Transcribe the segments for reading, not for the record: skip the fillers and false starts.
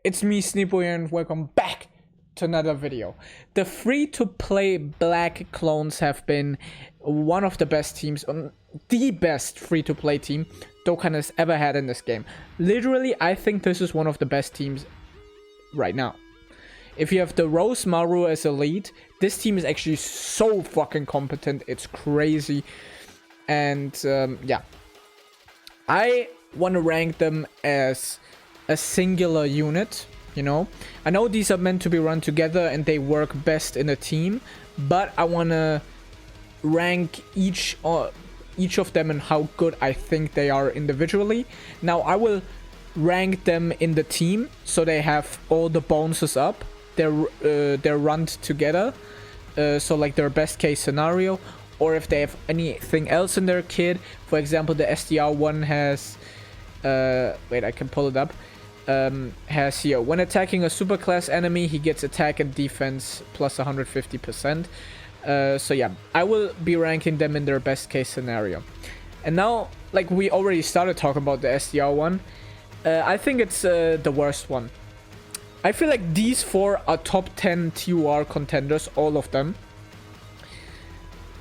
It's me, Sneepo here, and welcome back to another video. The free-to-play Black clones have been one of the best teams, the best free-to-play team Dokkan has ever had in this game. Literally, I think this is one of the best teams right now. If you have the Rose Maru as a lead, this team is actually so fucking competent. It's crazy. And yeah, I want to rank them as a singular unit, you know. I know these are meant to be run together and they work best in a team, but I want to rank each of them and how good I think they are individually. Now I will rank them in the team so they have all the bonuses up. They're run together, so like their best case scenario, or if they have anything else in their kit. For example, the SDR one has wait, I can pull it up. Has here, when attacking a superclass enemy, he gets attack and defense plus 150%. So yeah, I will be ranking them in their best case scenario. And now, like we already started talking about the SDR one, I think it's the worst one. I feel like these four are top 10 TUR contenders, all of them.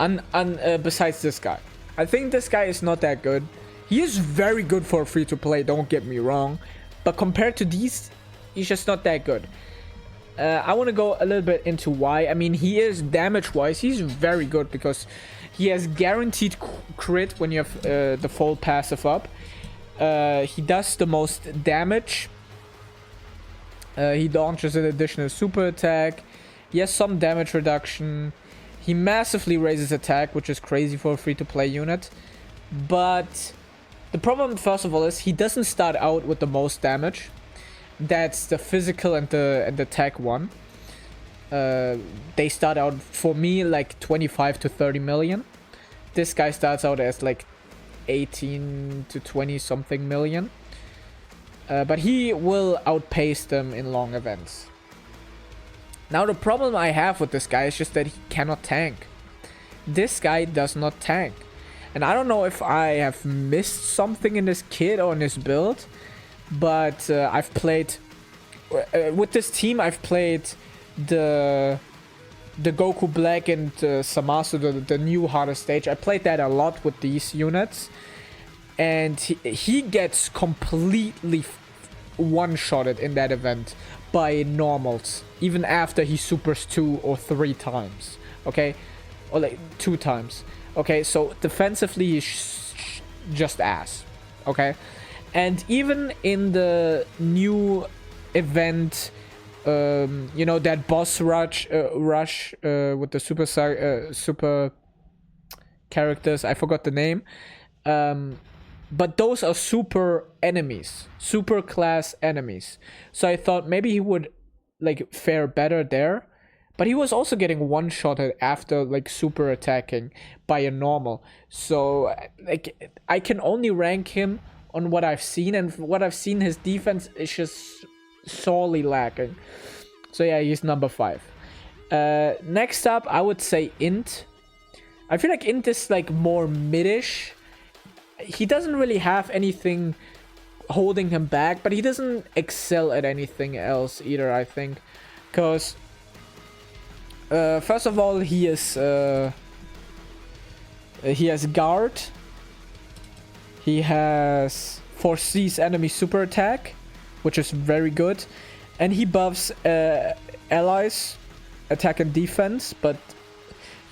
Besides this guy. I think this guy is not that good. He is very good for free-to-play, don't get me wrong. But compared to these, he's just not that good. I want to go a little bit into why. I mean, he is damage-wise, he's very good because he has guaranteed crit when you have the full passive up. He does the most damage. He launches an additional super attack. He has some damage reduction. He massively raises attack, which is crazy for a free-to-play unit. But the problem, first of all, is he doesn't start out with the most damage. That's the physical and the tech one. They start out, for me, like 25 to 30 million. This guy starts out as like 18 to 20 something million. But he will outpace them in long events. Now the problem I have with this guy is just that he cannot tank. This guy does not tank. And I don't know if I have missed something in this kit or in this build, but I've played with this team. I've played the Goku Black and Samasu, the new hardest stage. I played that a lot with these units, and he gets completely one-shotted in that event by normals, even after he supers 2 or 3 times. Okay, or like 2 times. Okay, so defensively he's just ass. Okay, and even in the new event, you know, that boss rush with the super characters, I forgot the name, but those are super enemies, super class enemies. So I thought maybe he would like fare better there. But he was also getting one-shotted after like super attacking by a normal. So like I can only rank him on what I've seen, and what I've seen, his defense is just sorely lacking. So yeah, he's number 5. Next up, I would say Int. I feel like Int is like more mid-ish. He doesn't really have anything holding him back, but he doesn't excel at anything else either, I think. Because first of all, he has guard. He has foresees enemy super attack, which is very good, and he buffs allies attack and defense. But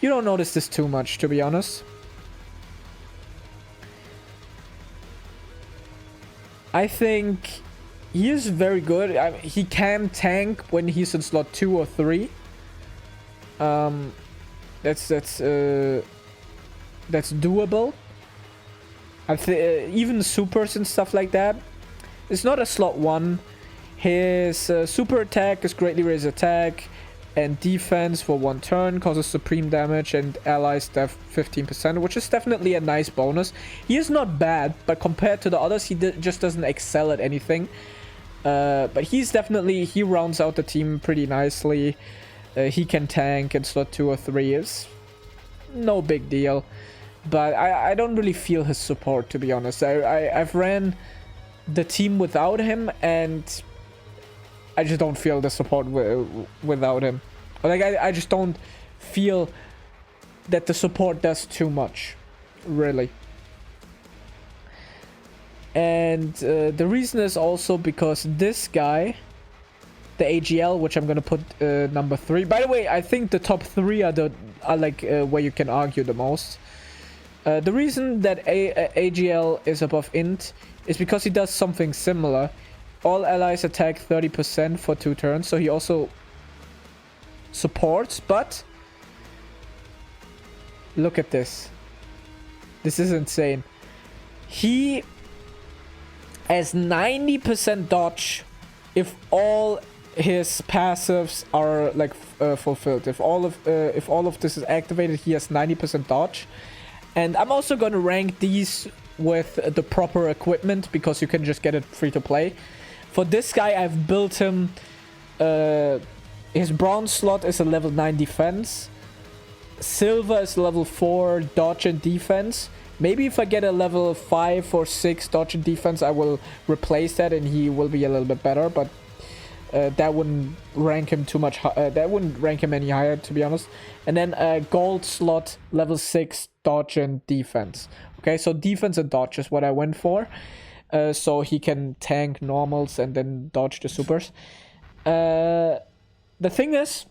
you don't notice this too much, to be honest. I think he is very good. I mean, he can tank when he's in slot 2 or 3. That's doable. Even supers and stuff like that. It's not a slot 1. His super attack is greatly raised attack and defense for 1 turn, causes supreme damage, and allies def 15%, which is definitely a nice bonus. He is not bad, but compared to the others, he just doesn't excel at anything. But he rounds out the team pretty nicely. He can tank in slot 2 or 3, is no big deal. But I don't really feel his support, to be honest. I've ran the team without him, and I just don't feel the support without him. Like, I just don't feel that the support does too much, really. And the reason is also because this guy, the AGL, which I'm gonna put number 3. By the way, I think the top 3 are like where you can argue the most. The reason that AGL is above int is because he does something similar. All allies attack 30% for 2 turns, so he also supports, but look at this. This is insane. He has 90% dodge if all his passives are like fulfilled. If all of this is activated, he has 90% dodge. And I'm also gonna rank these with the proper equipment because you can just get it free to play. For this guy, I've built him. His bronze slot is a level 9 defense. Silver is level 4 dodge and defense. Maybe if I get a level 5 or 6 dodge and defense, I will replace that and he will be a little bit better. But that wouldn't rank him too much. That wouldn't rank him any higher, to be honest. And then gold slot, level 6 dodge and defense. Okay, so defense and dodge is what I went for. So he can tank normals and then dodge the supers. The thing is,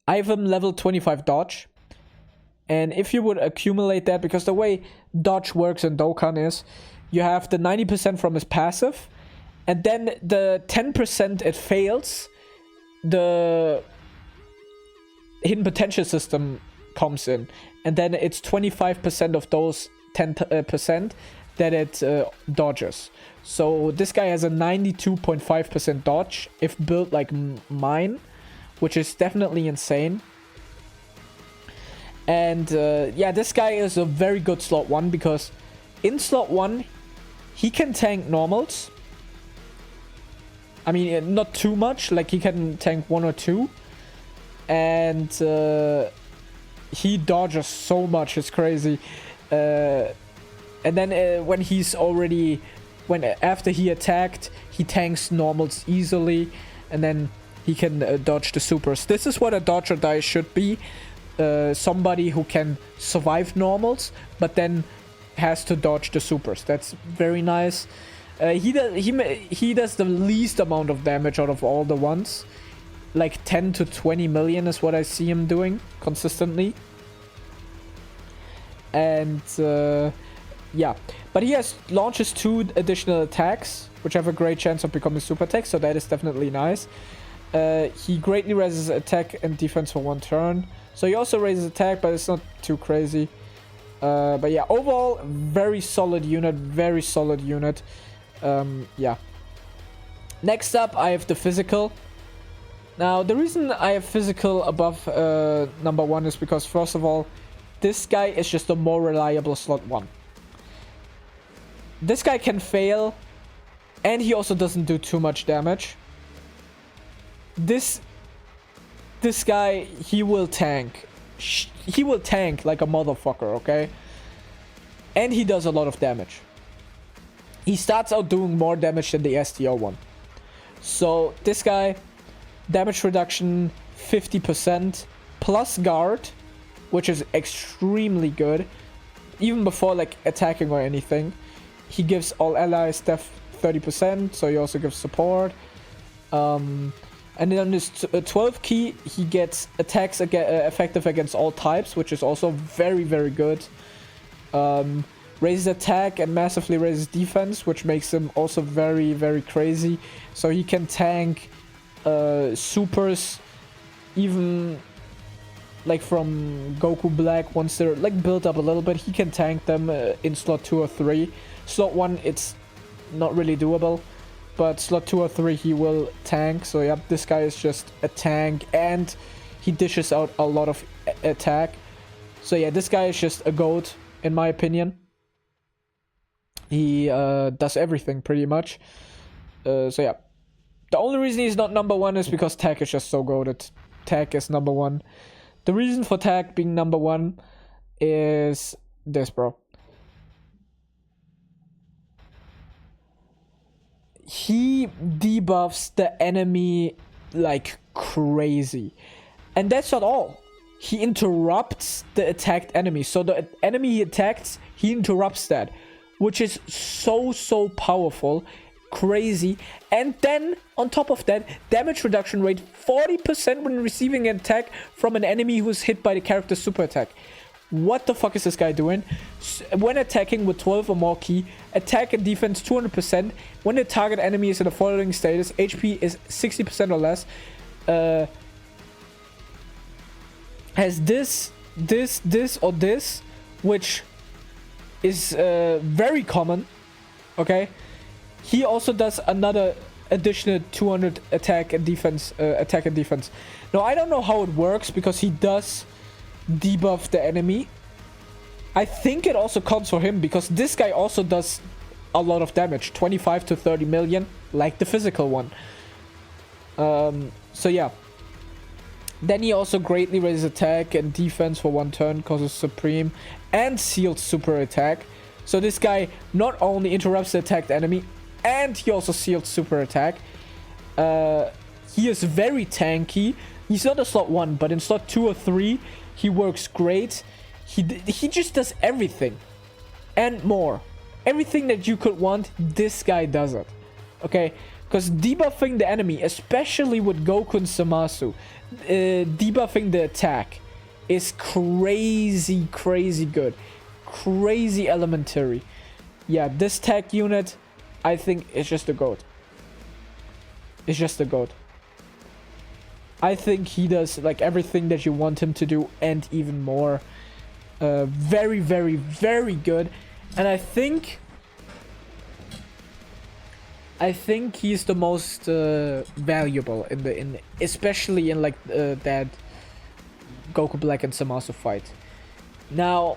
I have him level 25 dodge. And if you would accumulate that, because the way dodge works in Dokkan is, you have the 90% from his passive, and then the 10% it fails, the hidden potential system comes in. And then it's 25% of those 10% that it dodges. So this guy has a 92.5% dodge if built like mine, which is definitely insane. And yeah, this guy is a very good slot 1 because in slot 1 he can tank normals. I mean, not too much, like he can tank 1 or 2. And he dodges so much, it's crazy. And then when he's already, after he attacked, he tanks normals easily. And then he can dodge the supers. This is what a dodger die should be. Somebody who can survive normals, but then has to dodge the supers. That's very nice. He does the least amount of damage out of all the ones. Like 10 to 20 million is what I see him doing consistently. And yeah, but he launches 2 additional attacks, which have a great chance of becoming super attacks, so that is definitely nice. He greatly raises attack and defense for 1 turn. So he also raises attack, but it's not too crazy. But yeah, overall, very solid unit. Very solid unit. Yeah. Next up, I have the physical. Now, the reason I have physical above number 1 is because, first of all, this guy is just a more reliable slot 1. This guy can fail, and he also doesn't do too much damage. This guy, he will tank. He will tank like a motherfucker, okay? And he does a lot of damage. He starts out doing more damage than the STO one. So this guy, damage reduction 50% plus guard, which is extremely good. Even before like attacking or anything. He gives all allies def 30%, so he also gives support. And then on his 12 key, he gets attacks effective against all types, which is also very, very good. Raises attack and massively raises defense, which makes him also very, very crazy. So he can tank supers, even like from Goku Black, once they're like built up a little bit. He can tank them in slot 2 or 3. Slot 1, it's not really doable. But slot 2 or 3 he will tank. So yeah, this guy is just a tank and he dishes out a lot of attack. So yeah, this guy is just a goat in my opinion. He does everything pretty much. So yeah, the only reason he's not number 1 is because tech is just so goated. Tech is number 1. The reason for tech being number 1 is this, bro. he debuffs the enemy like crazy. And that's not all. He interrupts the attacked enemy. So the enemy he attacks, he interrupts that, which is so powerful, crazy. And then on top of that, damage reduction rate 40% when receiving an attack from an enemy who's hit by the character's super attack. What the fuck is this guy doing? When attacking with 12 or more ki, attack and defense 200%. When the target enemy is in the following status, HP is 60% or less. Has this, or this, which is very common. Okay. He also does another additional 200 attack and defense. Now I don't know how it works because he does debuff the enemy. I think it also counts for him because this guy also does a lot of damage, 25 to 30 million, like the physical one. So yeah. Then he also greatly raises attack and defense for 1 turn, causes supreme and sealed super attack. So this guy not only interrupts the attacked enemy, and he also sealed super attack. He is very tanky. He's not a slot 1, but in slot 2 or 3, he works great. He just does everything. And more. Everything that you could want, this guy does it. Okay? Because debuffing the enemy, especially with Goku and Zamasu, debuffing the attack is crazy good. Crazy elementary. Yeah, this tech unit, I think, is just a GOAT. It's just a GOAT. I think he does like everything that you want him to do and even more. Very good. And I think he's the most valuable in especially in like that Goku Black and Zamasu fight. Now,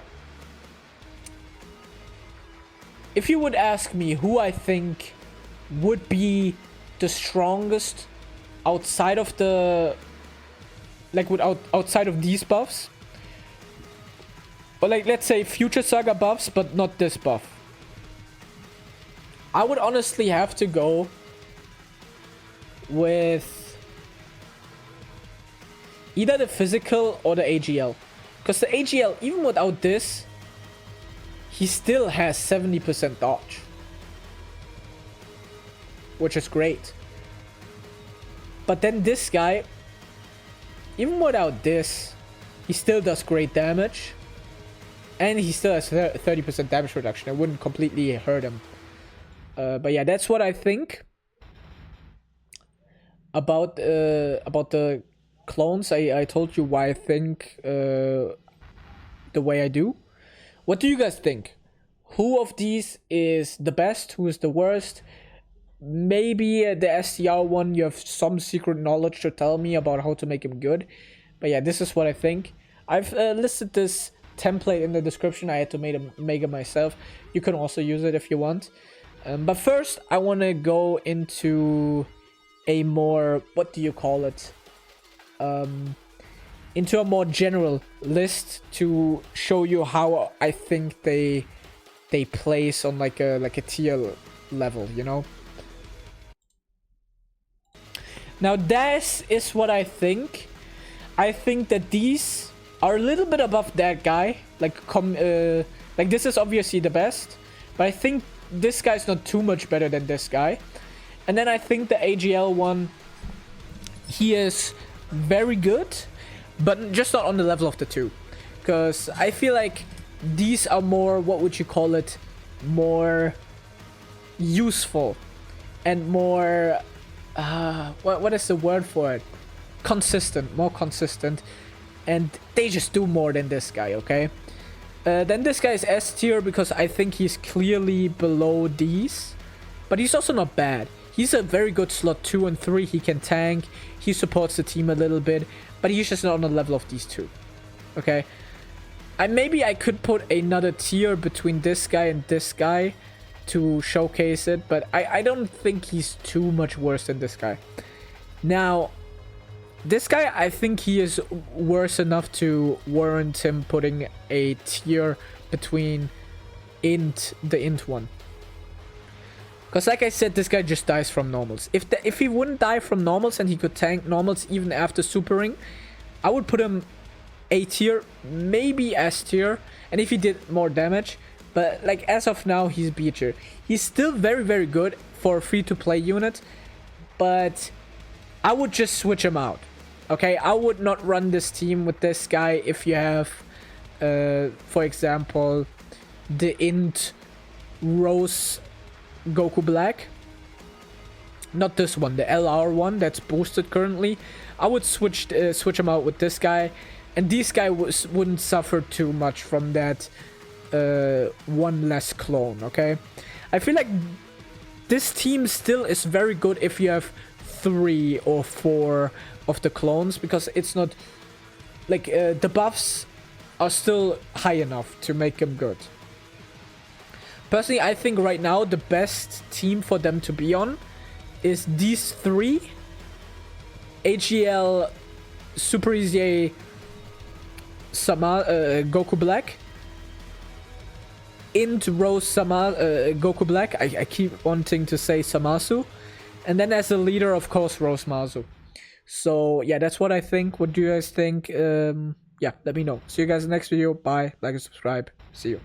if you would ask me who I think would be the strongest outside of the outside of these buffs, or like let's say Future Saga buffs but not this buff, I would honestly have to go with either the physical or the AGL, because the AGL, even without this, he still has 70% dodge, which is great. But then this guy, even without this, he still does great damage. And he still has 30% damage reduction. It wouldn't completely hurt him. But yeah, that's what I think about the clones. I told you why I think the way I do. What do you guys think? Who of these is the best? Who is the worst? Maybe the STR one, you have some secret knowledge to tell me about how to make him good. But yeah, this is what I think. I've listed this template in the description. I had to make it myself. You can also use it if you want. But first, I want to go into a more, what do you call it? Into a more general list to show you how I think they place on like a tier level, you know? Now this is what I think. I think that these are a little bit above that guy. Like this is obviously the best, but I think this guy's not too much better than this guy. And then I think the AGL one, he is very good, but just not on the level of the two. Because I feel like these are more, what would you call it, more useful and more what is the word for it, more consistent, and they just do more than this guy. Okay, then this guy is S tier because I think he's clearly below these, but he's also not bad. He's a very good slot 2 and 3. He can tank, he supports the team a little bit, but he's just not on the level of these two. Okay, maybe I could put another tier between this guy and this guy to showcase it, but I don't think he's too much worse than this guy. Now, this guy, I think he is worse enough to warrant him putting a tier between the int one. Because like I said, this guy just dies from normals. If he wouldn't die from normals and he could tank normals even after supering, I would put him A tier, maybe S tier, and if he did more damage. But like as of now, he's B tier. He's still very, very good for a free-to-play unit, but I would just switch him out. Okay, I would not run this team with this guy if you have, for example, the int Rose Goku Black. Not this one, the LR one that's boosted currently. I would switch him out with this guy, and this guy wouldn't suffer too much from that one less clone. Okay, I feel like this team still is very good if you have 3 or 4 of the clones, because it's not like the buffs are still high enough to make them good. Personally, I think right now the best team for them to be on is these 3: AGL, Super Easy, Goku Black, int Rose Goku Black. I keep wanting to say Samasu, and then as a leader, of course, Rose Mazu. So yeah, that's what I think. What do you guys think? Yeah, let me know. See you guys in the next video. Bye. Like and subscribe. See you.